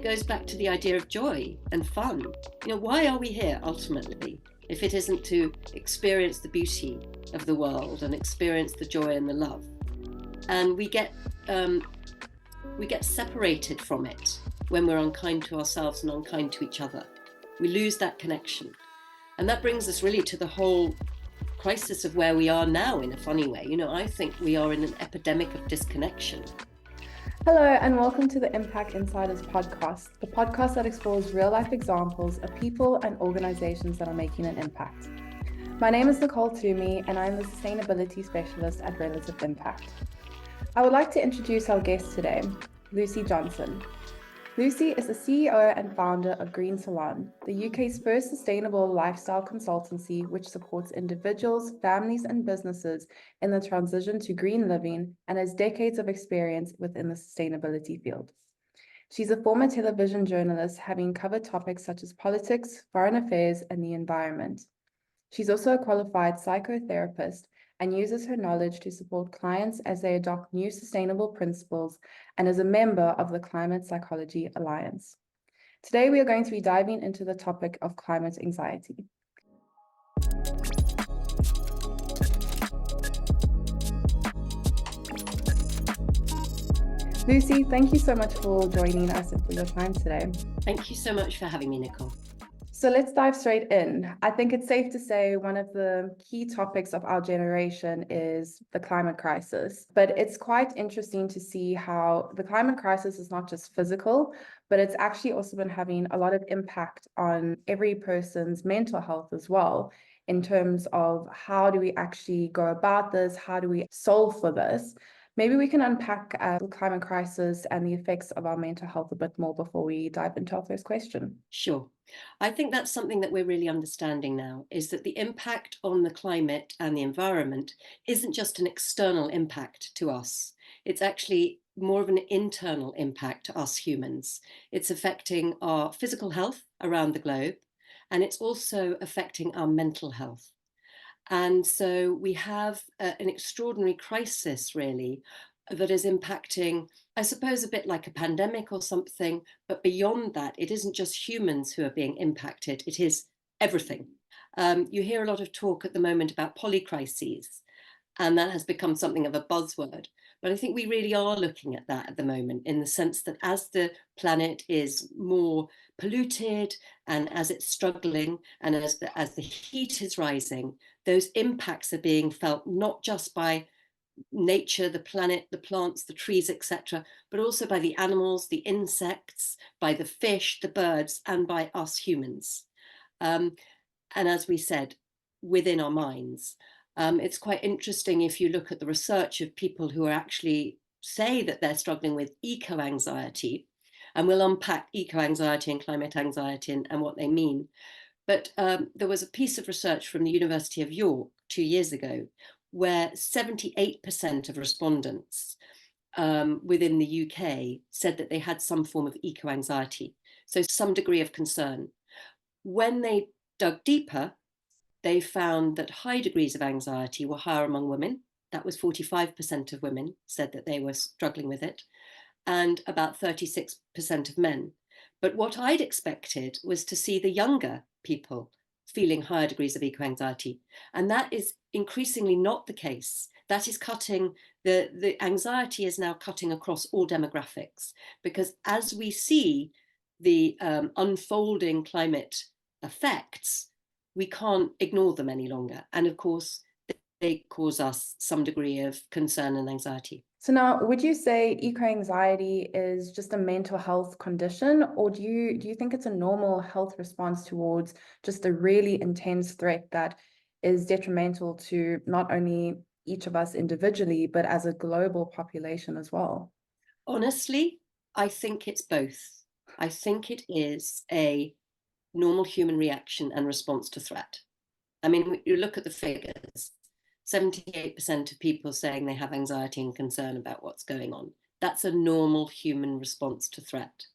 it goes back to the idea of joy and fun. Why are we here ultimately if it isn't to experience the beauty of the world and experience the joy and the love? And we get separated from it when we're unkind to ourselves and unkind to each other. We lose that connection. And that brings us really to the whole crisis of where we are now in a funny way. I think we are in an epidemic of disconnection. Hello and welcome to the Impact Insiders podcast, the podcast that explores real-life examples of people and organizations that are making an impact. My name is Nicole Toomey and I'm the Sustainability Specialist at Relative Impact. I would like to introduce our guest today, Lucy Johnson. Lucy is the CEO and founder of Green Salon, the UK's first sustainable lifestyle consultancy which supports individuals, families and businesses in the transition to green living and has decades of experience within the sustainability field. She's a former television journalist, having covered topics such as politics, foreign affairs and the environment. She's also a qualified psychotherapist and uses her knowledge to support clients as they adopt new sustainable principles and is a member of the Climate Psychology Alliance. Today, we are going to be diving into the topic of climate anxiety. Lucy, thank you so much for joining us and for your time today. Thank you so much for having me, Nicole. So let's dive straight in. I think it's safe to say one of the key topics of our generation is the climate crisis. But it's quite interesting to see how the climate crisis is not just physical, but it's actually also been having a lot of impact on every person's mental health as well, in terms of how do we actually go about this? How do we solve for this? Maybe we can unpack the climate crisis and the effects of our mental health a bit more before we dive into our first question. Sure. I think that's something that we're really understanding now, is that the impact on the climate and the environment isn't just an external impact to us. It's actually more of an internal impact to us humans. It's affecting our physical health around the globe, and it's also affecting our mental health. And so we have an extraordinary crisis, really, that is impacting, I suppose, a bit like a pandemic or something. But beyond that, it isn't just humans who are being impacted. It is everything. You hear a lot of talk at the moment about polycrises, and that has become something of a buzzword. But I think we really are looking at that at the moment, in the sense that as the planet is more polluted and as it's struggling and as the heat is rising, those impacts are being felt not just by nature, the planet, the plants, the trees, etc., but also by the animals, the insects, by the fish, the birds, and by us humans. And as we said, within our minds. It's quite interesting if you look at the research of people who are actually say that they're struggling with eco-anxiety, and we'll unpack eco-anxiety and climate anxiety and what they mean. But there was a piece of research from the University of York 2 years ago where 78% of respondents within the UK said that they had some form of eco-anxiety, so some degree of concern. When they dug deeper, they found that high degrees of anxiety were higher among women. That was 45% of women said that they were struggling with it, and about 36% of men. But what I'd expected was to see the younger people feeling higher degrees of eco-anxiety. And that is increasingly not the case. That is cutting, the anxiety is now cutting across all demographics, because as we see the unfolding climate effects, we can't ignore them any longer. And of course, they cause us some degree of concern and anxiety. So now, would you say eco-anxiety is just a mental health condition, or do you think it's a normal health response towards just a really intense threat that is detrimental to not only each of us individually, but as a global population as well? Honestly, I think it's both. I think it is a normal human reaction and response to threat. I mean, you look at the figures, 78% of people saying they have anxiety and concern about what's going on. That's a normal human response to threat.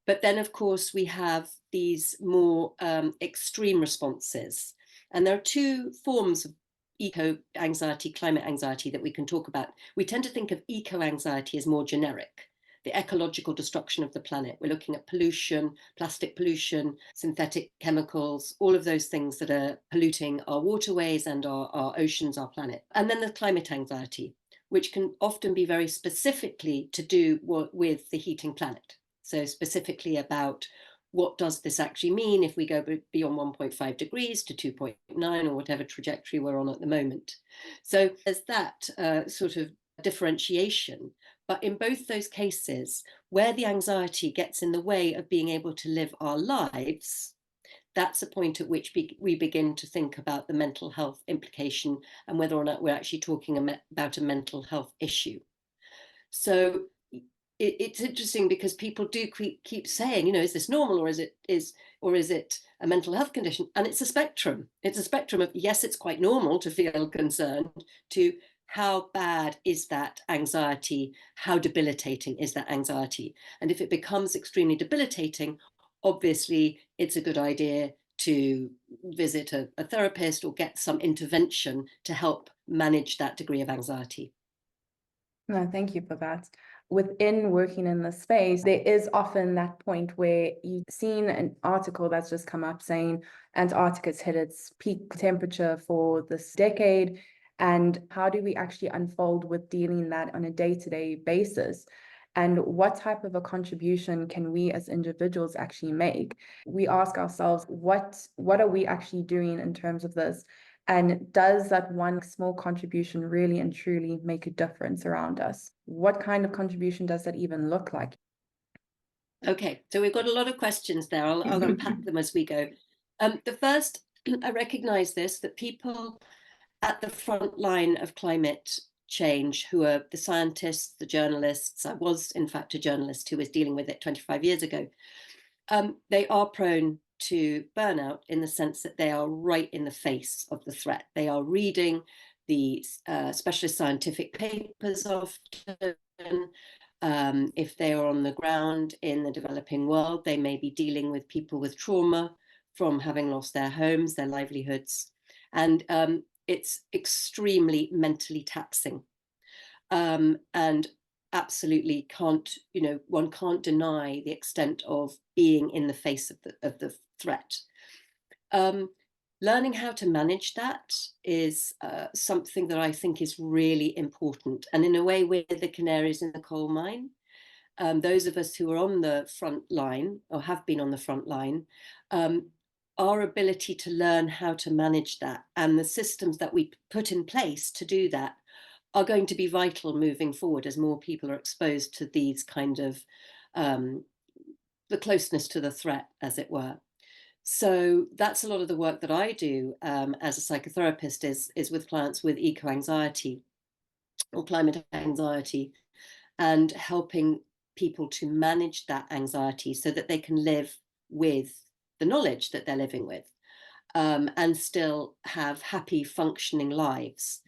But then, of course, we have these more extreme responses. And there are two forms of eco-anxiety, climate anxiety that we can talk about. We tend to think of eco-anxiety as more generic, the ecological destruction of the planet. We're looking at pollution, plastic pollution, synthetic chemicals, all of those things that are polluting our waterways and our oceans, our planet. And then the climate anxiety, which can often be very specifically to do with the heating planet. So specifically about what does this actually mean if we go beyond 1.5 degrees to 2.9 or whatever trajectory we're on at the moment. So there's that sort of differentiation. But in both those cases, where the anxiety gets in the way of being able to live our lives, that's a point at which we begin to think about the mental health implication and whether or not we're actually talking about a mental health issue. So it's interesting because people do keep saying, is this normal, or is it a mental health condition? And it's a spectrum. It's a spectrum of, yes, it's quite normal to feel concerned, to how bad is that anxiety? How debilitating is that anxiety? And if it becomes extremely debilitating, obviously it's a good idea to visit a therapist or get some intervention to help manage that degree of anxiety. No, thank you for that. Within working in the space, there is often that point where you've seen an article that's just come up saying Antarctica's hit its peak temperature for this decade. And how do we actually unfold with dealing that on a day-to-day basis? And what type of a contribution can we as individuals actually make? We ask ourselves, what are we actually doing in terms of this? And does that one small contribution really and truly make a difference around us? What kind of contribution does that even look like? Okay, so we've got a lot of questions there. I'll unpack them as we go. The first, I recognize this, that people at the front line of climate change, who are the scientists, the journalists, I was in fact a journalist who was dealing with it 25 years ago, they are prone to burnout in the sense that they are right in the face of the threat. They are reading the specialist scientific papers often. If they are on the ground in the developing world, they may be dealing with people with trauma from having lost their homes, their livelihoods. And it's extremely mentally taxing. And absolutely one can't deny the extent of being in the face of the threat. Learning how to manage that is something that I think is really important. And in a way, we're the canaries in the coal mine. Those of us who are on the front line or have been on the front line, our ability to learn how to manage that and the systems that we put in place to do that are going to be vital moving forward as more people are exposed to these kind of the closeness to the threat, as it were. So that's a lot of the work that I do as a psychotherapist is with clients with eco-anxiety or climate anxiety, and helping people to manage that anxiety so that they can live with the knowledge that they're living with and still have happy, functioning lives.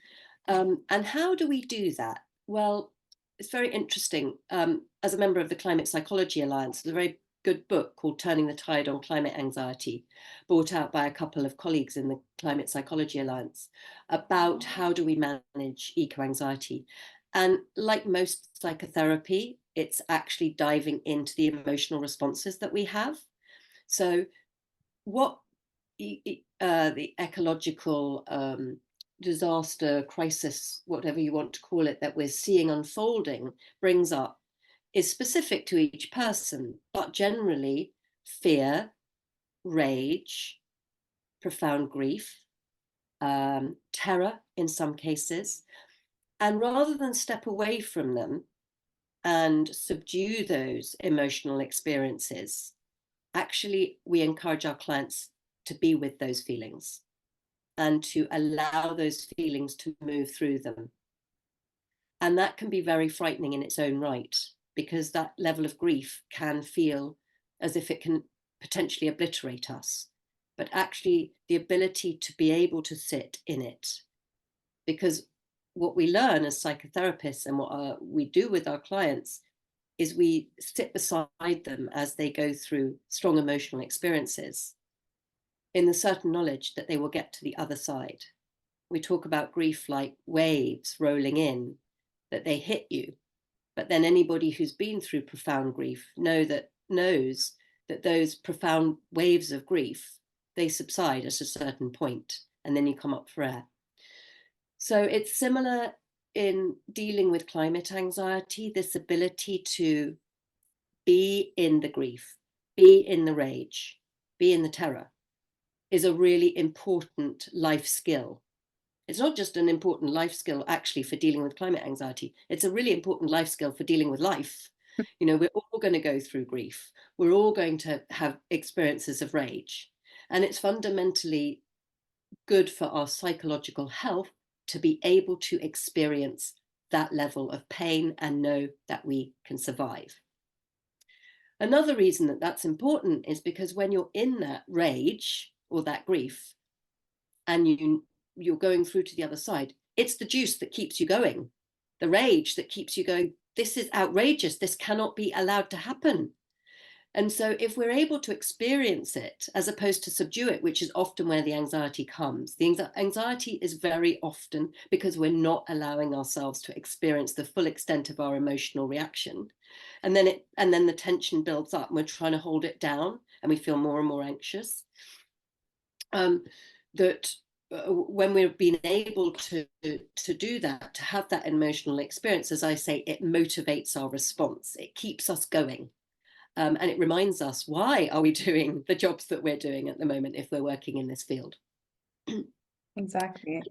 And how do we do that? Well, it's very interesting. As a member of the Climate Psychology Alliance, there's a very good book called Turning the Tide on Climate Anxiety, brought out by a couple of colleagues in the Climate Psychology Alliance, about how do we manage eco-anxiety. And like most psychotherapy, it's actually diving into the emotional responses that we have. So what the ecological disaster, crisis, whatever you want to call it, that we're seeing unfolding brings up is specific to each person, but generally fear, rage, profound grief, terror in some cases. And rather than step away from them and subdue those emotional experiences, actually we encourage our clients to be with those feelings and to allow those feelings to move through them. And that can be very frightening in its own right, because that level of grief can feel as if it can potentially obliterate us. But actually, the ability to be able to sit in it, because what we learn as psychotherapists and what we do with our clients is we sit beside them as they go through strong emotional experiences in the certain knowledge that they will get to the other side. We talk about grief like waves rolling in, that they hit you, But then anybody who's been through profound grief knows that those profound waves of grief, they subside at a certain point, and then you come up for air. So it's similar in dealing with climate anxiety, this ability to be in the grief, be in the rage, be in the terror is a really important life skill. It's not just an important life skill actually for dealing with climate anxiety. It's a really important life skill for dealing with life. You know, we're all going to go through grief. We're all going to have experiences of rage. And it's fundamentally good for our psychological health to be able to experience that level of pain and know that we can survive. Another reason that that's important is because when you're in that rage or that grief and you're going through to the other side, it's the juice that keeps you going, the rage that keeps you going. This is outrageous. This cannot be allowed to happen. And so if we're able to experience it as opposed to subdue it, which is often where the anxiety comes, the anxiety is very often because we're not allowing ourselves to experience the full extent of our emotional reaction. And then the tension builds up and we're trying to hold it down and we feel more and more anxious. When we've been able to do that, to have that emotional experience, as I say, it motivates our response. It keeps us going. And it reminds us, why are we doing the jobs that we're doing at the moment if we're working in this field? Exactly.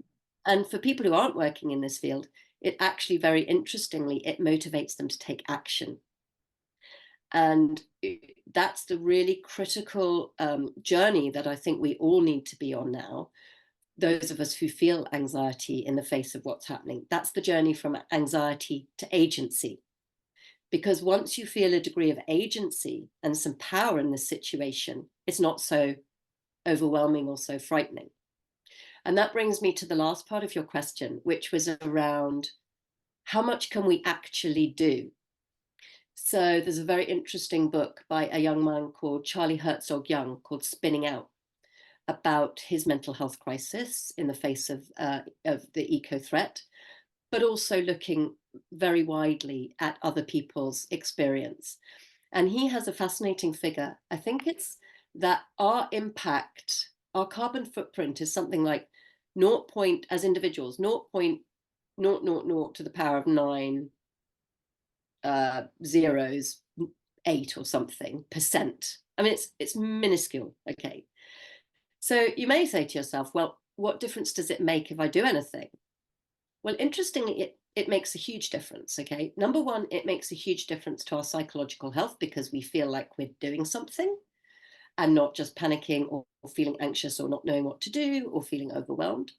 And for people who aren't working in this field, it actually, very interestingly, it motivates them to take action. And that's the really critical journey that I think we all need to be on now. Those of us who feel anxiety in the face of what's happening, that's the journey from anxiety to agency. Because once you feel a degree of agency and some power in the situation, it's not so overwhelming or so frightening. And that brings me to the last part of your question, which was around how much can we actually do? So there's a very interesting book by a young man called Charlie Herzog Young called Spinning Out, about his mental health crisis in the face of the eco threat, but also looking very widely at other people's experience. And he has a fascinating figure. I think it's that our impact, our carbon footprint is something like 0. As individuals, 0.000 to the power of 9 zeros, 8 or something percent. I mean, it's minuscule, okay? So you may say to yourself, well, what difference does it make if I do anything? Well, interestingly, it makes a huge difference, okay? Number one, it makes a huge difference to our psychological health because we feel like we're doing something and not just panicking or feeling anxious or not knowing what to do or feeling overwhelmed.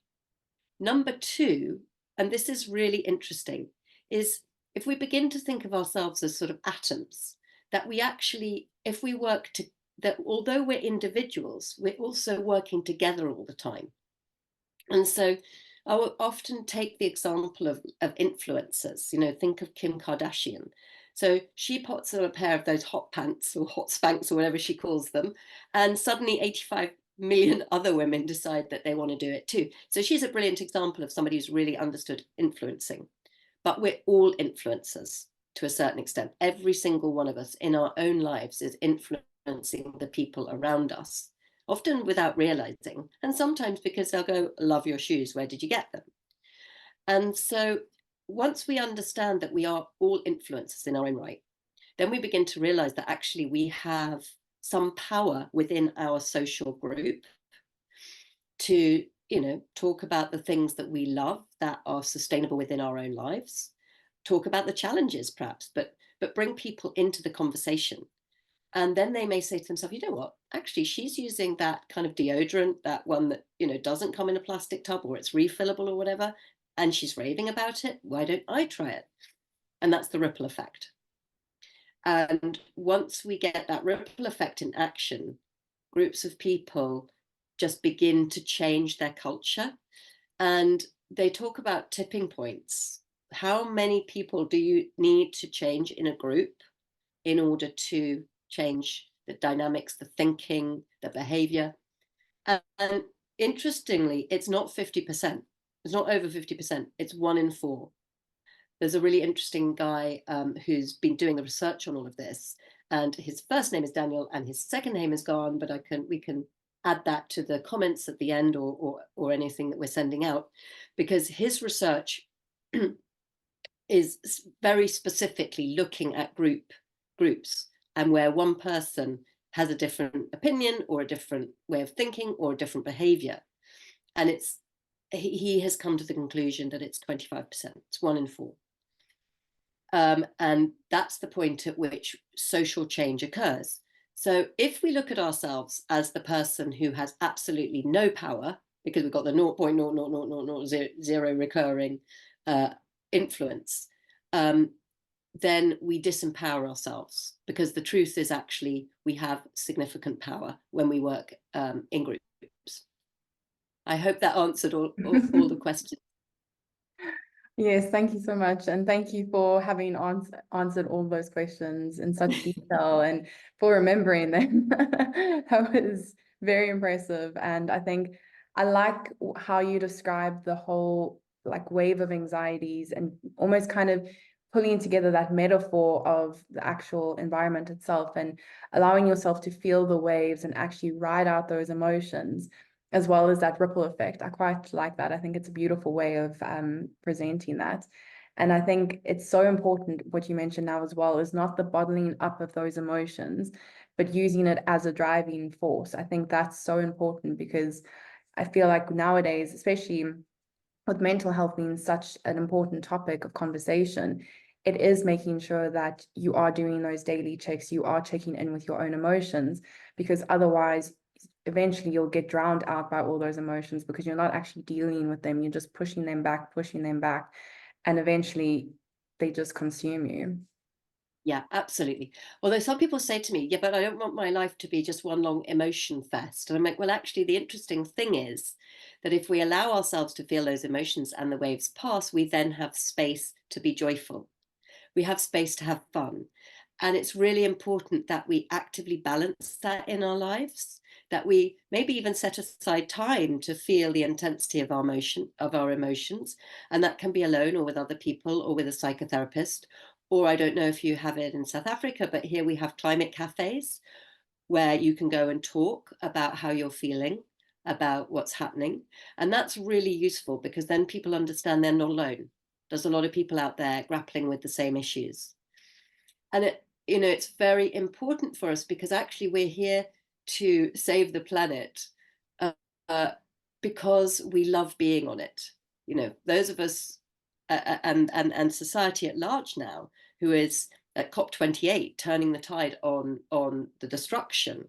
Number two, and this is really interesting, is if we begin to think of ourselves as sort of atoms, that we actually, if we work to, that although we're individuals, we're also working together all the time. And so I will often take the example of influencers, you know, think of Kim Kardashian. So she puts on a pair of those hot pants or hot Spanx or whatever she calls them, and suddenly 85 million other women decide that they want to do it too. So she's a brilliant example of somebody who's really understood influencing. But we're all influencers to a certain extent. Every single one of us in our own lives is influencing the people around us, often without realizing, and sometimes because they'll go, love your shoes, where did you get them? And so once we understand that we are all influencers in our own right, then we begin to realize that actually we have some power within our social group to, you know, talk about the things that we love that are sustainable within our own lives, talk about the challenges perhaps, but bring people into the conversation. And then they may say to themselves, you know what, actually, she's using that kind of deodorant, that one that, you know, doesn't come in a plastic tub or it's refillable or whatever, and she's raving about it. Why don't I try it? And that's the ripple effect. And once we get that ripple effect in action, groups of people just begin to change their culture. And they talk about tipping points. How many people do you need to change in a group in order to change the dynamics, the thinking, the behavior? And interestingly, it's not 50%. It's not over 50%. It's 1 in 4. There's a really interesting guy who's been doing the research on all of this, and his first name is Daniel and his second name is gone, but we can add that to the comments at the end, or anything that we're sending out, because his research is very specifically looking at groups, and where one person has a different opinion or a different way of thinking or a different behavior, and he has come to the conclusion that it's 25%, it's 1 in 4. And that's the point at which social change occurs. So if we look at ourselves as the person who has absolutely no power, because we've got the 0.00000 recurring influence, then we disempower ourselves, because the truth is actually we have significant power when we work in groups. I hope that answered all the questions. Yes, thank you so much. And thank you for having answered all those questions in such detail and for remembering them. That was very impressive. And I think I like how you described the whole like wave of anxieties and almost kind of pulling together that metaphor of the actual environment itself and allowing yourself to feel the waves and actually ride out those emotions, as well as that ripple effect. I quite like that. I think it's a beautiful way of presenting that. And I think it's so important, what you mentioned now as well, is not the bottling up of those emotions, but using it as a driving force. I think that's so important, because I feel like nowadays, especially with mental health being such an important topic of conversation, it is making sure that you are doing those daily checks, you are checking in with your own emotions, because otherwise eventually you'll get drowned out by all those emotions, because you're not actually dealing with them. You're just pushing them back, and eventually they just consume you. Yeah, absolutely. Although some people say to me, yeah, but I don't want my life to be just one long emotion fest. And I'm like, well, actually, the interesting thing is that if we allow ourselves to feel those emotions and the waves pass, we then have space to be joyful. We have space to have fun. And it's really important that we actively balance that in our lives, that we maybe even set aside time to feel the intensity of our emotions. And that can be alone or with other people or with a psychotherapist. Or I don't know if you have it in South Africa, but here we have climate cafes where you can go and talk about how you're feeling, about what's happening. And that's really useful, because then people understand they're not alone. There's a lot of people out there grappling with the same issues. And it's very important for us, because actually we're here to save the planet, uh, uh, because we love being on it. Those of us and society at large now, who is at COP28 turning the tide on the destruction.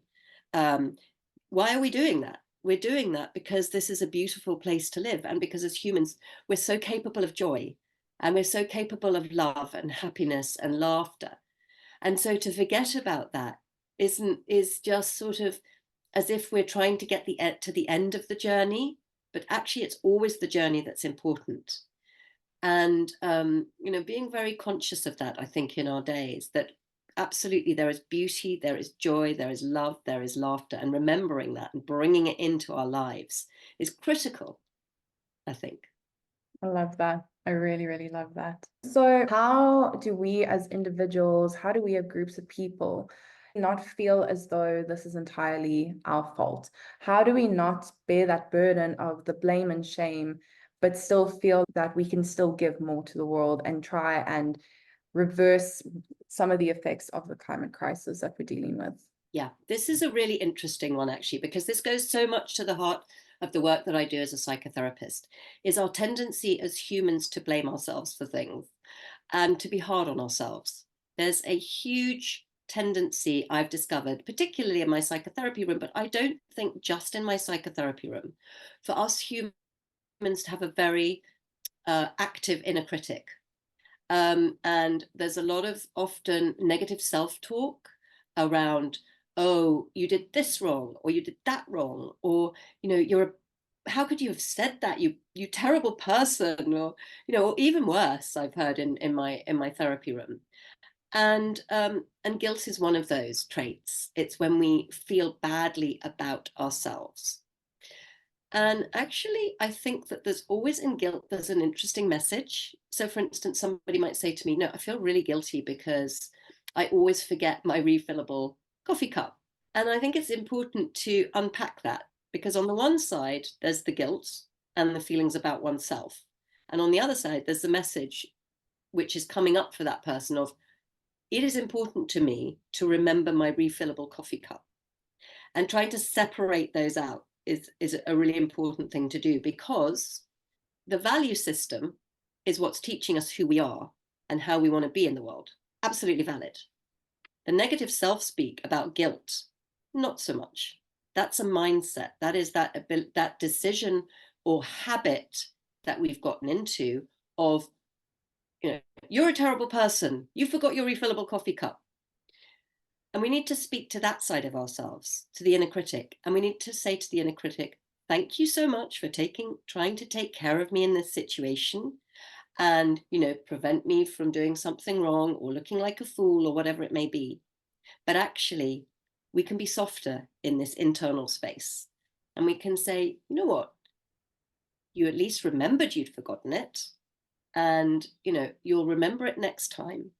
Why are we doing that? We're doing that because this is a beautiful place to live, and because as humans we're so capable of joy, and we're so capable of love and happiness and laughter. And so to forget about that is just sort of as if we're trying to get to the end of the journey, but actually it's always the journey that's important. And being very conscious of that, I think, in our days, that absolutely there is beauty, there is joy, there is love, there is laughter, and remembering that and bringing it into our lives is critical, I think. I love that. I really, really love that. So how do we as individuals, how do we as groups of people not feel as though this is entirely our fault? How do we not bear that burden of the blame and shame, but still feel that we can still give more to the world and try and reverse some of the effects of the climate crisis that we're dealing with? Yeah, this is a really interesting one, actually, because this goes so much to the heart of the work that I do as a psychotherapist, is our tendency as humans to blame ourselves for things and to be hard on ourselves. There's a huge tendency I've discovered, particularly in my psychotherapy room, but I don't think just in my psychotherapy room, for us humans to have a very active inner critic. And there's a lot of often negative self-talk around, oh, you did this wrong, or you did that wrong, or how could you have said that, you terrible person, or or even worse, I've heard in my therapy room. And guilt is one of those traits. It's when we feel badly about ourselves. And actually, I think that there's always in guilt, there's an interesting message. So, for instance, somebody might say to me, no, I feel really guilty because I always forget my refillable coffee cup. And I think it's important to unpack that because on the one side, there's the guilt and the feelings about oneself. And on the other side, there's the message which is coming up for that person of, it is important to me to remember my refillable coffee cup. And trying to separate those out is a really important thing to do, because the value system is what's teaching us who we are and how we want to be in the world. Absolutely valid. The negative self-speak about guilt, not so much. That's a mindset. That is that decision or habit that we've gotten into of, you're a terrible person. You forgot your refillable coffee cup. And we need to speak to that side of ourselves, to the inner critic. And we need to say to the inner critic, thank you so much for trying to take care of me in this situation and, prevent me from doing something wrong or looking like a fool or whatever it may be. But actually, we can be softer in this internal space. And we can say, you know what? You at least remembered you'd forgotten it. And, you'll remember it next time.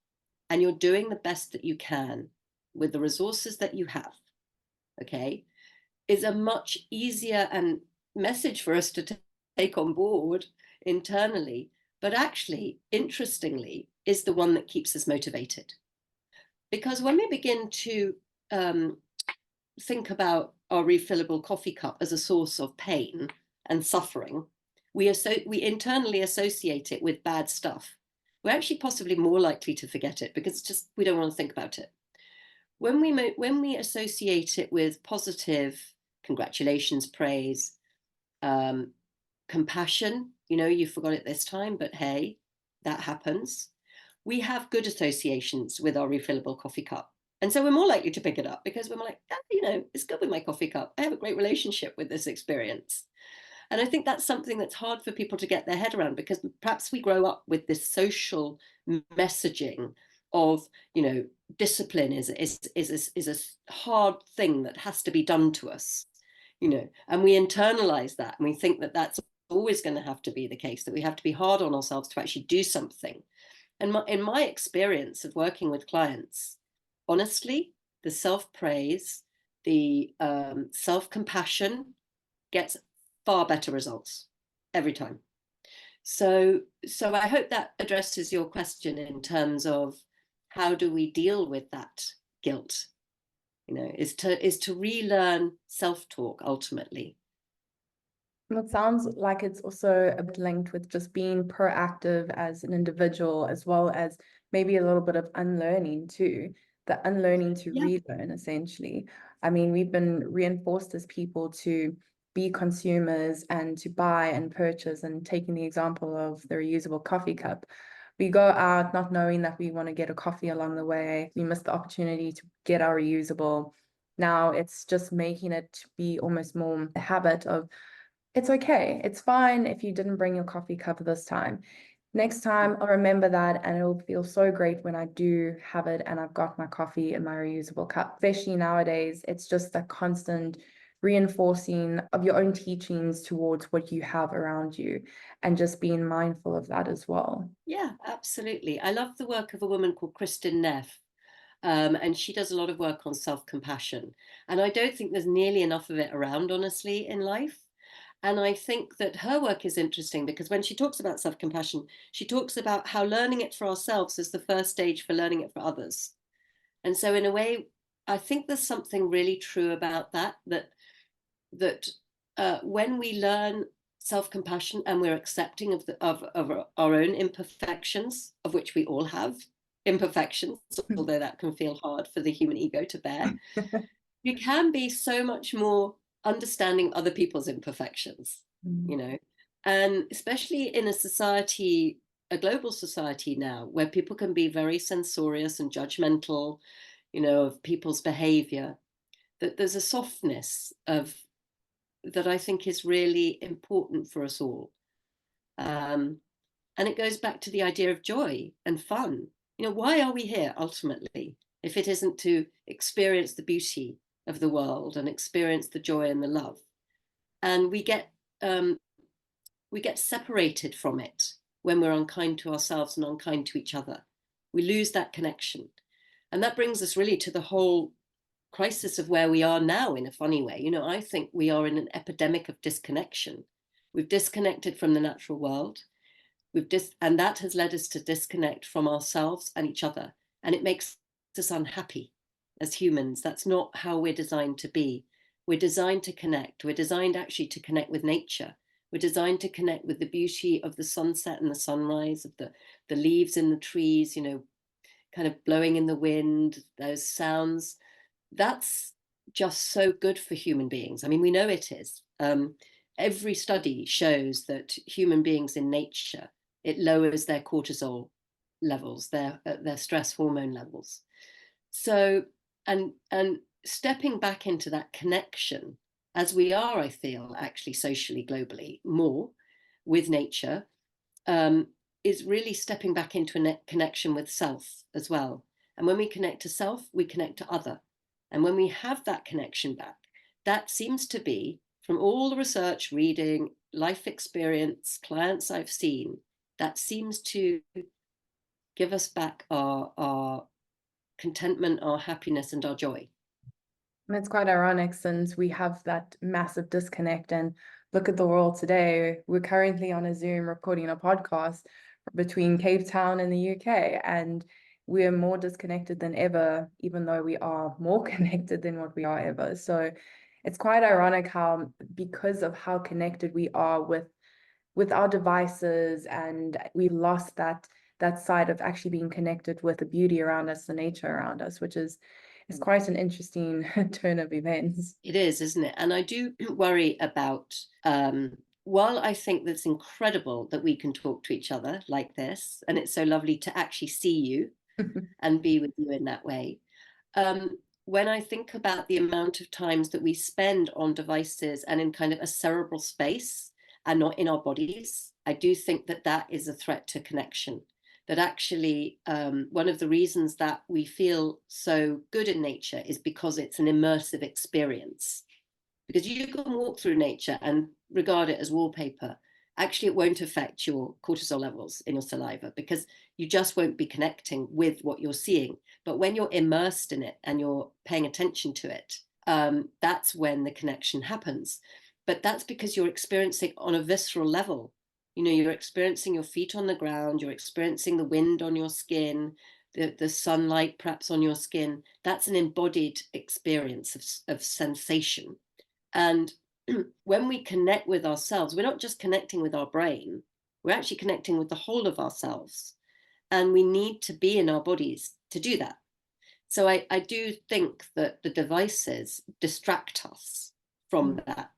And you're doing the best that you can with the resources that you have, okay, is a much easier and message for us to take on board internally, but actually, interestingly, is the one that keeps us motivated. Because when we begin to think about our refillable coffee cup as a source of pain and suffering, we internally associate it with bad stuff. We're actually possibly more likely to forget it because we don't want to think about it. When we associate it with positive, congratulations, praise, compassion, you forgot it this time, but hey, that happens. We have good associations with our refillable coffee cup. And so we're more likely to pick it up because we're like, it's good with my coffee cup. I have a great relationship with this experience. And I think that's something that's hard for people to get their head around, because perhaps we grow up with this social messaging of, discipline is a hard thing that has to be done to us, and we internalize that and we think that that's always going to have to be the case, that we have to be hard on ourselves to actually do something. And in my experience of working with clients, honestly, the self-praise, the self-compassion gets far better results every time. So I hope that addresses your question in terms of how do we deal with that guilt, is to relearn self-talk ultimately. It sounds like it's also a bit linked with just being proactive as an individual, as well as maybe a little bit of unlearning too, the unlearning to relearn, essentially. I mean, we've been reinforced as people to be consumers and to buy and purchase, and taking the example of the reusable coffee cup. We go out not knowing that we want to get a coffee along the way. We miss the opportunity to get our reusable. Now it's just making it be almost more a habit of, it's okay. It's fine if you didn't bring your coffee cup this time. Next time, I'll remember that, and it'll feel so great when I do have it and I've got my coffee in my reusable cup. Especially nowadays, it's just a constant reinforcing of your own teachings towards what you have around you, and just being mindful of that as well. Yeah, absolutely. I love the work of a woman called Kristin Neff. And she does a lot of work on self-compassion. And I don't think there's nearly enough of it around, honestly, in life. And I think that her work is interesting because when she talks about self-compassion, she talks about how learning it for ourselves is the first stage for learning it for others. And so in a way, I think there's something really true about that when we learn self-compassion and we're accepting of our own imperfections, of which we all have imperfections, although that can feel hard for the human ego to bear, we can be so much more understanding other people's imperfections, and especially in a global society now, where people can be very censorious and judgmental, of people's behavior, that there's a softness that I think is really important for us all. And it goes back to the idea of joy and fun. Why are we here ultimately, if it isn't to experience the beauty of the world and experience the joy and the love? And we get we get separated from it when we're unkind to ourselves and unkind to each other. We lose that connection. And that brings us really to the whole crisis of where we are now in a funny way. You know, I think we are in an epidemic of disconnection. We've disconnected from the natural world. And that has led us to disconnect from ourselves and each other. And it makes us unhappy as humans. That's not how we're designed to be. We're designed to connect. We're designed actually to connect with nature. We're designed to connect with the beauty of the sunset and the sunrise, of the leaves in the trees, you know, kind of blowing in the wind, those sounds. That's just so good for human beings. I mean, we know it is. Every study shows that human beings in nature, it lowers their cortisol levels, their stress hormone levels. So, and stepping back into that connection, as we are, I feel, actually socially, globally, more with nature, is really stepping back into a connection with self as well. And when we connect to self, we connect to other. And when we have that connection back, that seems to be, from all the research, reading, life experience, clients I've seen, that seems to give us back our contentment, our happiness, and our joy. And it's quite ironic since we have that massive disconnect, and look at the world today. We're currently on a Zoom recording a podcast between Cape Town and the UK, and we're more disconnected than ever, even though we are more connected than what we are ever. So it's quite ironic how, because of how connected we are with our devices, and we lost that side of actually being connected with the beauty around us, the nature around us, which is quite an interesting turn of events. It is, isn't it? And I do worry about, while I think that's incredible that we can talk to each other like this, and it's so lovely to actually see you and be with you in that way. When I think about the amount of times that we spend on devices and in kind of a cerebral space and not in our bodies, I do think that that is a threat to connection. That actually, one of the reasons that we feel so good in nature is because it's an immersive experience. Because you can walk through nature and regard it as wallpaper. Actually, it won't affect your cortisol levels in your saliva because you just won't be connecting with what you're seeing. But when you're immersed in it and you're paying attention to it, that's when the connection happens. But that's because you're experiencing on a visceral level. You know, you're experiencing your feet on the ground, you're experiencing the wind on your skin, the sunlight perhaps on your skin. That's an embodied experience of sensation. And when we connect with ourselves, we're not just connecting with our brain, we're actually connecting with the whole of ourselves. And we need to be in our bodies to do that. So I do think that the devices distract us from that.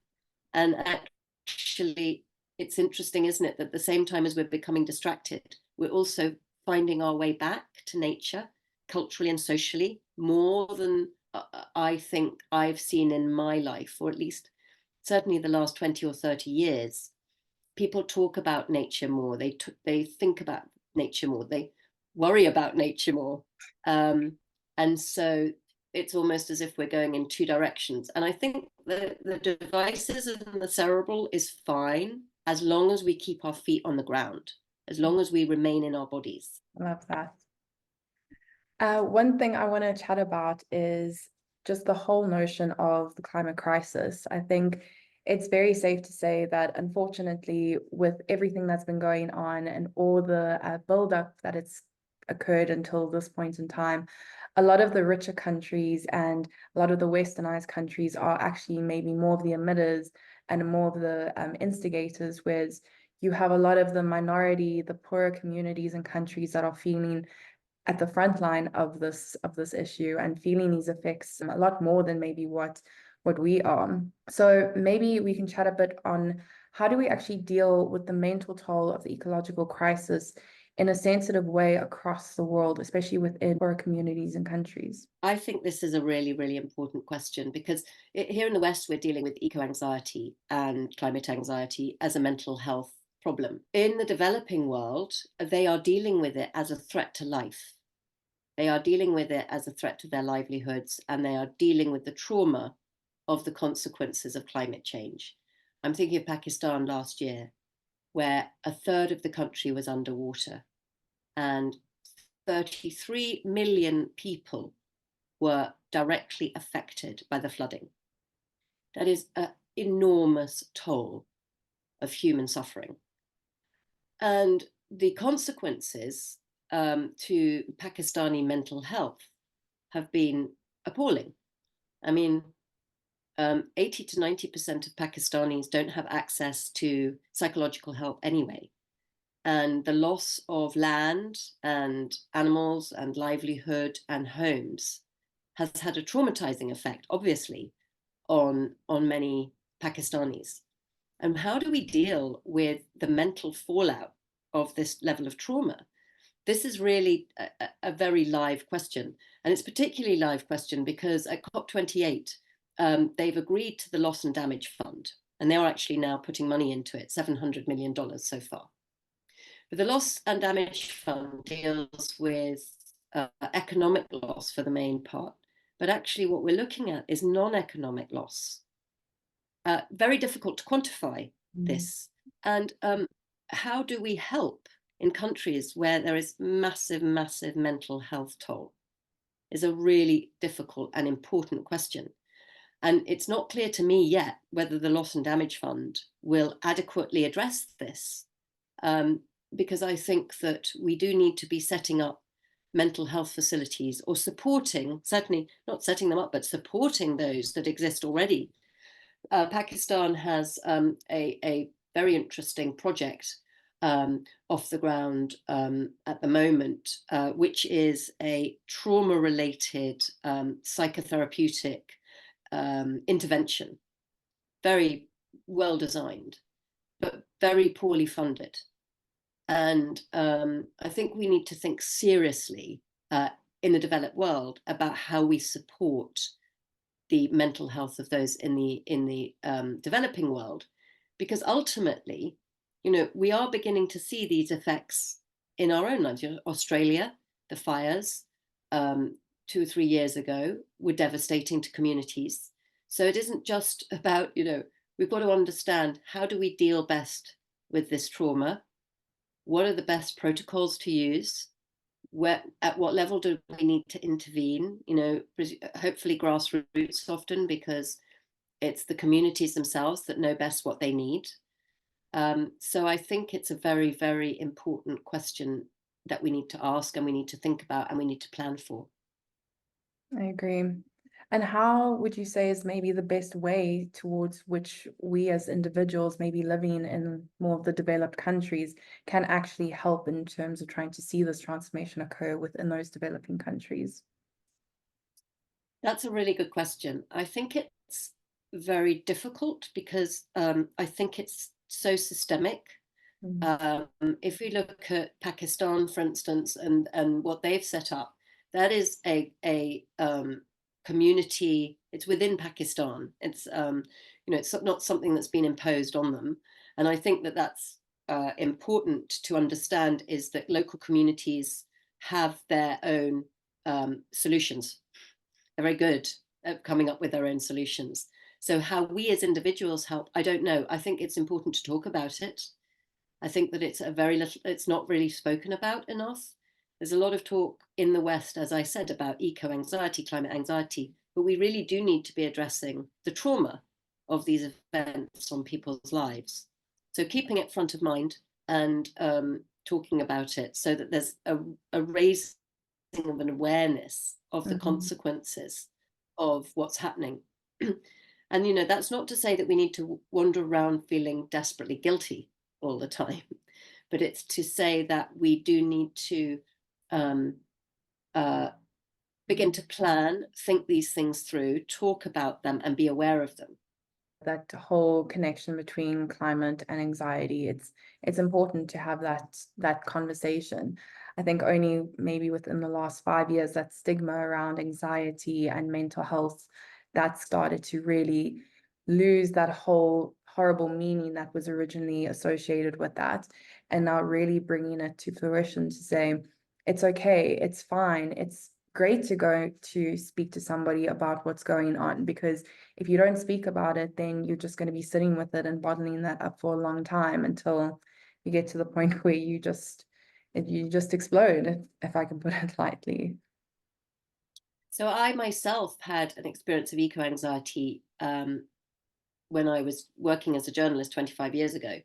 And actually, it's interesting, isn't it, that at the same time as we're becoming distracted, we're also finding our way back to nature, culturally and socially, more than I think I've seen in my life, or at least certainly the last 20 or 30 years. People talk about nature more. They think about nature more. They worry about nature more. And so it's almost as if we're going in two directions. And I think the devices and the cerebral is fine as long as we keep our feet on the ground, as long as we remain in our bodies. I love that. One thing I want to chat about is just the whole notion of the climate crisis. I think it's very safe to say that, unfortunately, with everything that's been going on and all the buildup that it's occurred until this point in time, a lot of the richer countries and a lot of the westernized countries are actually maybe more of the emitters and more of the instigators, whereas you have a lot of the minority, the poorer communities and countries that are feeling at the front line of this issue and feeling these effects a lot more than maybe what we are. So maybe we can chat a bit on how do we actually deal with the mental toll of the ecological crisis in a sensitive way across the world, especially within poor communities and countries? I think this is a really, really important question because here in the West, we're dealing with eco-anxiety and climate anxiety as a mental health problem. In the developing world, they are dealing with it as a threat to life. They are dealing with it as a threat to their livelihoods, and they are dealing with the trauma of the consequences of climate change. I'm thinking of Pakistan last year, where a third of the country was underwater and 33 million people were directly affected by the flooding. That is an enormous toll of human suffering. And the consequences to Pakistani mental health have been appalling. I mean, 80 to 90% of Pakistanis don't have access to psychological help anyway. And the loss of land and animals and livelihood and homes has had a traumatizing effect, obviously, on many Pakistanis. And how do we deal with the mental fallout of this level of trauma? This is really a very live question. And it's particularly live question because at COP28, they've agreed to the loss and damage fund. And they are actually now putting money into it, $700 million so far. But the loss and damage fund deals with economic loss for the main part. But actually what we're looking at is non-economic loss. Very difficult to quantify this. And how do we help in countries where there is massive, massive mental health toll is a really difficult and important question. And it's not clear to me yet whether the Loss and Damage Fund will adequately address this, because I think that we do need to be setting up mental health facilities or supporting, certainly not setting them up, but supporting those that exist already. Pakistan has a very interesting project off the ground at the moment, which is a trauma-related psychotherapeutic intervention, very well designed, but very poorly funded. And I think we need to think seriously in the developed world about how we support the mental health of those in the developing world, because ultimately, we are beginning to see these effects in our own lives. Australia, the fires 2 or 3 years ago were devastating to communities. So it isn't just about, we've got to understand, how do we deal best with this trauma? What are the best protocols to use? At what level do we need to intervene? Hopefully grassroots often, because it's the communities themselves that know best what they need. So I think it's a very, very important question that we need to ask, and we need to think about, and we need to plan for. I agree. And how would you say is maybe the best way towards which we as individuals, maybe living in more of the developed countries, can actually help in terms of trying to see this transformation occur within those developing countries? That's a really good question. I think it's very difficult because I think it's so systemic. If we look at Pakistan, for instance, and what they've set up, that is a community. It's within Pakistan. It's it's not something that's been imposed on them. And I think that that's important to understand, is that local communities have their own solutions. They're very good at coming up with their own solutions. So how we as individuals help, I don't know. I think it's important to talk about it. I think that it's not really spoken about enough. There's a lot of talk in the West, as I said, about eco-anxiety, climate anxiety, but we really do need to be addressing the trauma of these events on people's lives. So keeping it front of mind and talking about it, so that there's a raising of an awareness of the consequences of what's happening. And, that's not to say that we need to wander around feeling desperately guilty all the time, but it's to say that we do need to begin to plan, think these things through, talk about them, and be aware of them. That whole connection between climate and anxiety, it's important to have that conversation. I think only maybe within the last 5 years, that stigma around anxiety and mental health, that started to really lose that whole horrible meaning that was originally associated with that, and now really bringing it to fruition to say, it's okay, it's fine, it's great to go to speak to somebody about what's going on, because if you don't speak about it, then you're just going to be sitting with it and bottling that up for a long time until you get to the point where you just explode, if I can put it lightly. So I myself had an experience of eco-anxiety when I was working as a journalist 25 years ago,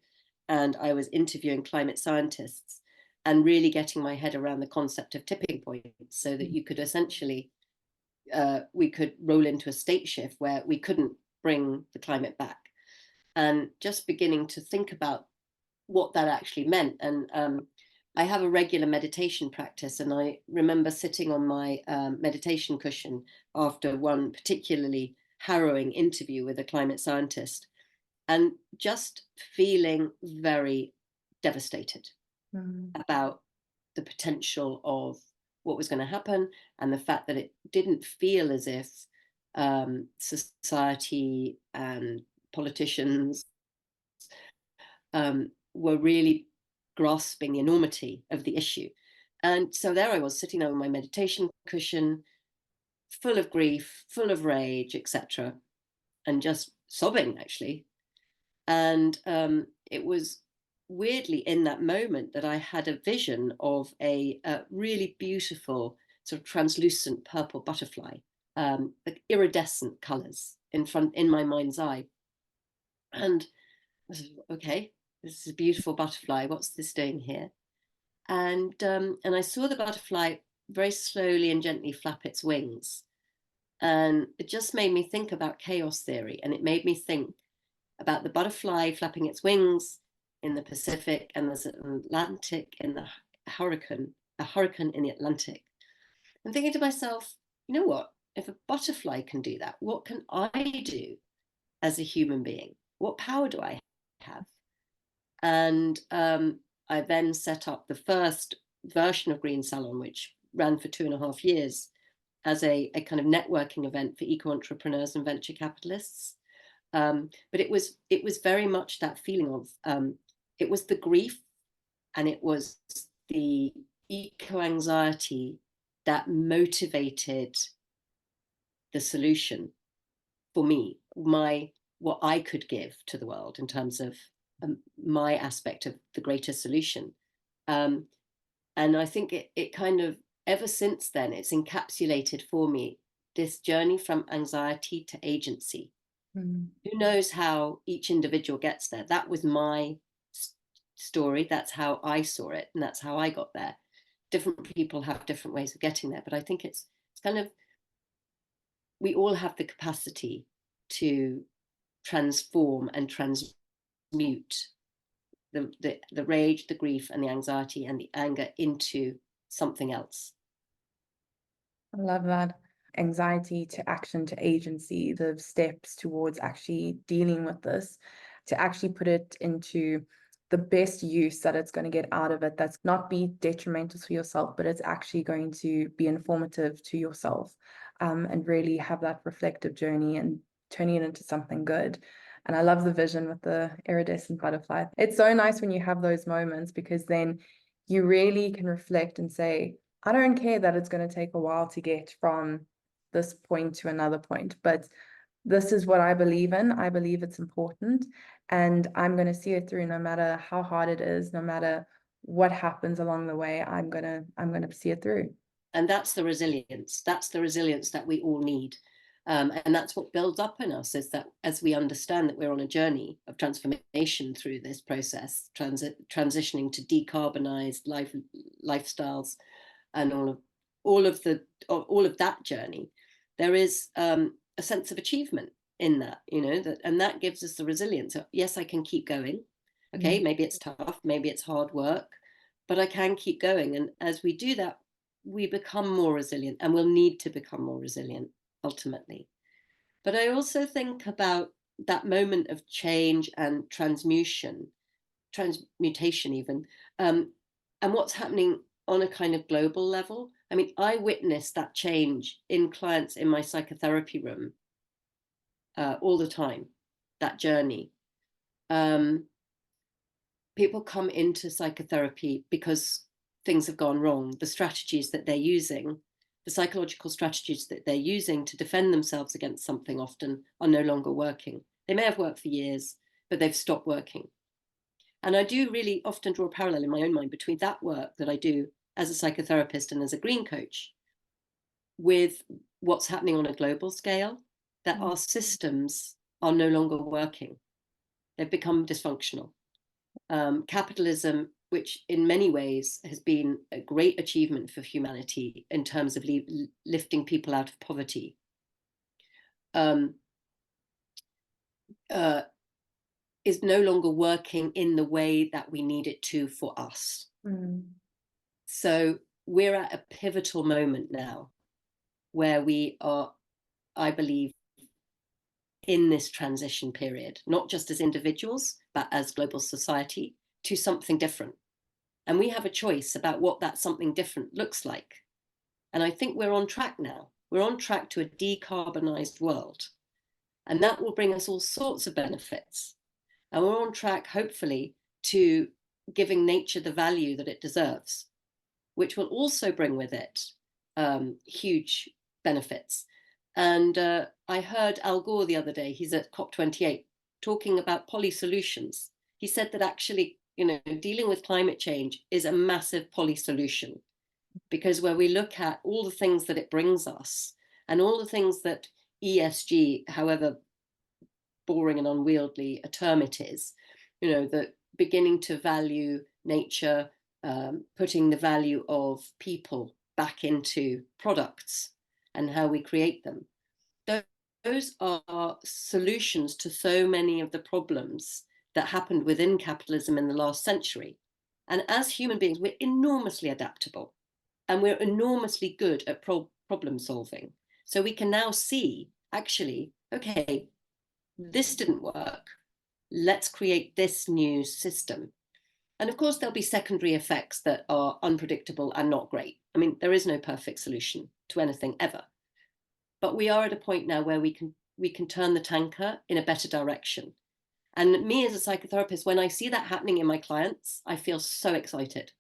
and I was interviewing climate scientists and really getting my head around the concept of tipping points, so that you could essentially, we could roll into a state shift where we couldn't bring the climate back, and just beginning to think about what that actually meant. And I have a regular meditation practice, and I remember sitting on my meditation cushion after one particularly harrowing interview with a climate scientist, and just feeling very devastated about the potential of what was going to happen, and the fact that it didn't feel as if society and politicians were really grasping the enormity of the issue. And so there I was, sitting on my meditation cushion, full of grief, full of rage, etc., and just sobbing, actually. And it was weirdly in that moment that I had a vision of a really beautiful sort of translucent purple butterfly, like iridescent colors in my mind's eye. And I said, okay, this is a beautiful butterfly. What's this doing here? And I saw the butterfly very slowly and gently flap its wings. And it just made me think about chaos theory. And it made me think about the butterfly flapping its wings in the Pacific, and there's an Atlantic in the a hurricane in the Atlantic. I'm thinking to myself, you know what? If a butterfly can do that, what can I do as a human being? What power do I have? And I then set up the first version of Green Salon, which ran for 2.5 years, as a kind of networking event for eco-entrepreneurs and venture capitalists. But it was very much that feeling of, it was the grief and it was the eco-anxiety that motivated the solution for me, what I could give to the world in terms of my aspect of the greater solution. And I think it kind of, ever since then, it's encapsulated for me this journey from anxiety to agency. Who knows how each individual gets there? That was my story. That's how I saw it, and that's how I got there. Different people have different ways of getting there, but I think it's kind of, we all have the capacity to transform and transmute the rage, the grief, and the anxiety and the anger into something else. I love that. Anxiety to action to agency, the steps towards actually dealing with this, to actually put it into the best use that it's going to get out of it, that's not be detrimental to yourself, but it's actually going to be informative to yourself, and really have that reflective journey and turning it into something good. And I love the vision with the iridescent butterfly. It's so nice when you have those moments, because then you really can reflect and say, I don't care that it's going to take a while to get from this point to another point, but this is what I believe in. I believe it's important, and I'm going to see it through no matter how hard it is, no matter what happens along the way. I'm going to see it through. And that's the resilience. That's the resilience that we all need. And that's what builds up in us, is that as we understand that we're on a journey of transformation through this process, transitioning to decarbonized lifestyles, and all of that journey, there is a sense of achievement in that, and that gives us the resilience. So, yes, I can keep going. Okay, maybe it's tough, maybe it's hard work, but I can keep going. And as we do that, we become more resilient, and we'll need to become more resilient ultimately. But I also think about that moment of change and transmutation even, and what's happening on a kind of global level. I mean, I witnessed that change in clients in my psychotherapy room all the time, that journey. People come into psychotherapy because things have gone wrong. The strategies that they're using the psychological strategies that they're using to defend themselves against something often are no longer working. They may have worked for years, but they've stopped working. And I do really often draw a parallel in my own mind between that work that I do as a psychotherapist and as a green coach with what's happening on a global scale, that our systems are no longer working. They've become dysfunctional. Capitalism, which in many ways has been a great achievement for humanity in terms of lifting people out of poverty, is no longer working in the way that we need it to for us. So we're at a pivotal moment now where we are, I believe, in this transition period, not just as individuals, but as global society, to something different. And we have a choice about what that something different looks like. And I think we're on track now. We're on track to a decarbonized world. And that will bring us all sorts of benefits. And we're on track, hopefully, to giving nature the value that it deserves, which will also bring with it huge benefits. And I heard Al Gore the other day, he's at COP28, talking about polysolutions. He said that actually, dealing with climate change is a massive polysolution, because where we look at all the things that it brings us and all the things that ESG, however boring and unwieldy a term it is, the beginning to value nature, putting the value of people back into products and how we create them. Those are solutions to so many of the problems that happened within capitalism in the last century. And as human beings, we're enormously adaptable and we're enormously good at problem solving. So we can now see, actually, okay, this didn't work. Let's create this new system. And of course, there'll be secondary effects that are unpredictable and not great. I mean, there is no perfect solution to anything ever. But we are at a point now where we can turn the tanker in a better direction. And me as a psychotherapist, when I see that happening in my clients, I feel so excited.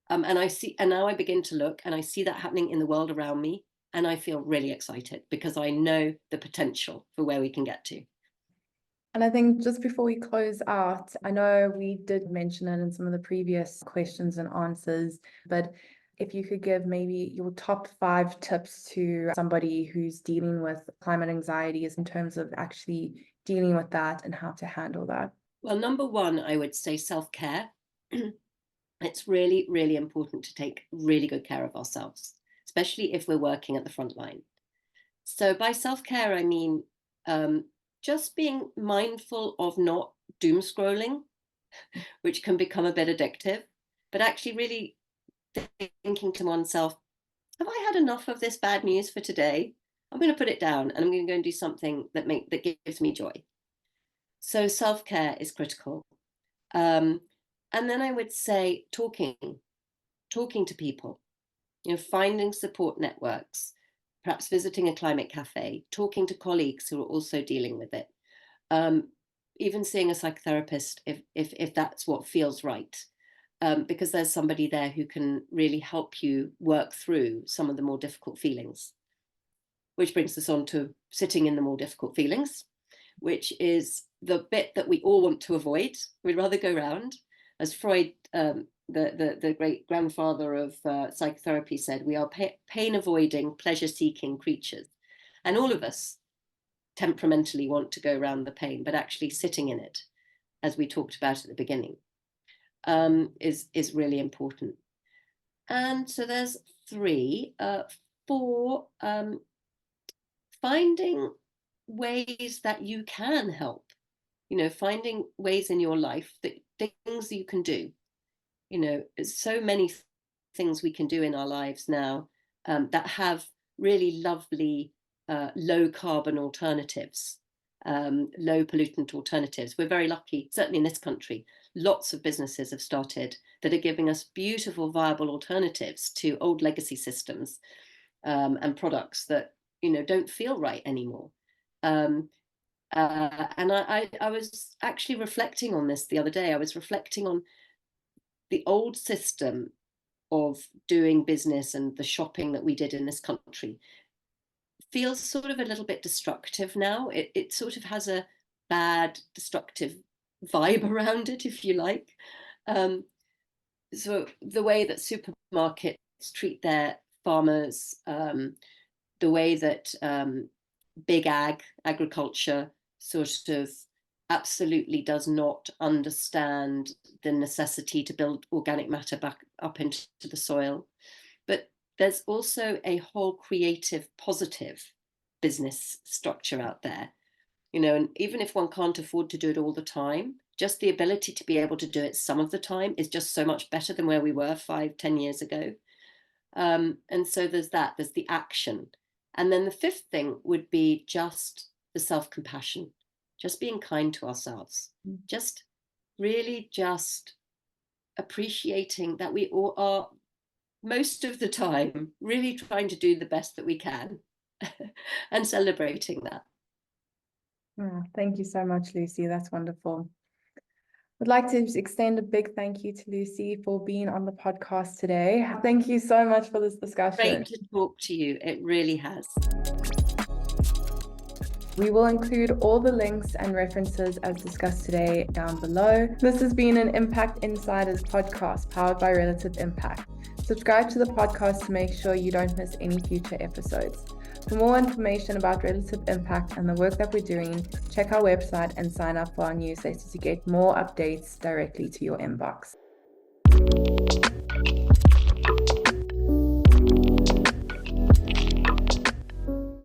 And now I begin to look and I see that happening in the world around me. And I feel really excited because I know the potential for where we can get to. And I think just before we close out, I know we did mention it in some of the previous questions and answers, but if you could give maybe your top 5 tips to somebody who's dealing with climate anxieties in terms of actually dealing with that and how to handle that. Well, number 1, I would say self-care. It's really, really important to take really good care of ourselves, especially if we're working at the front line. So by self-care, I mean just being mindful of not doom scrolling, which can become a bit addictive, but actually really thinking to oneself, have I had enough of this bad news for today? I'm going to put it down and I'm going to go and do something that gives me joy. So self-care is critical. And then I would say talking to people, finding support networks, perhaps visiting a climate cafe, talking to colleagues who are also dealing with it, even seeing a psychotherapist if that's what feels right, because there's somebody there who can really help you work through some of the more difficult feelings. Which brings us on to sitting in the more difficult feelings, which is the bit that we all want to avoid. We'd rather go round. As Freud, the great grandfather of psychotherapy, said, we are pain-avoiding, pleasure-seeking creatures. And all of us temperamentally want to go around the pain, but actually sitting in it, as we talked about at the beginning, is really important. And so there's 3. 4, finding ways that you can help, finding ways in your life, that things you can do. So many things we can do in our lives now that have really lovely low carbon alternatives, low pollutant alternatives. We're very lucky, certainly in this country, lots of businesses have started that are giving us beautiful, viable alternatives to old legacy systems and products that, don't feel right anymore. And I was actually reflecting on this the other day. I was reflecting on the old system of doing business and the shopping that we did in this country feels sort of a little bit destructive now. It sort of has a bad, destructive vibe around it, if you like. So the way that supermarkets treat their farmers, the way that big agriculture sort of absolutely does not understand the necessity to build organic matter back up into the soil. But there's also a whole creative, positive business structure out there, and even if one can't afford to do it all the time, just the ability to be able to do it some of the time is just so much better than where we were 5-10 years ago. And so there's the action. And then the fifth thing would be just the self-compassion, just being kind to ourselves, just really just appreciating that we all are most of the time really trying to do the best that we can and celebrating that. Oh, thank you so much, Lucy. That's wonderful. I'd like to extend a big thank you to Lucy for being on the podcast today. Thank you so much for this discussion. Great to talk to you. It really has. We will include all the links and references as discussed today down below. This has been an Impact Insiders podcast powered by Relative Impact. Subscribe to the podcast to make sure you don't miss any future episodes. For more information about Relative Impact and the work that we're doing, check our website and sign up for our newsletter to get more updates directly to your inbox.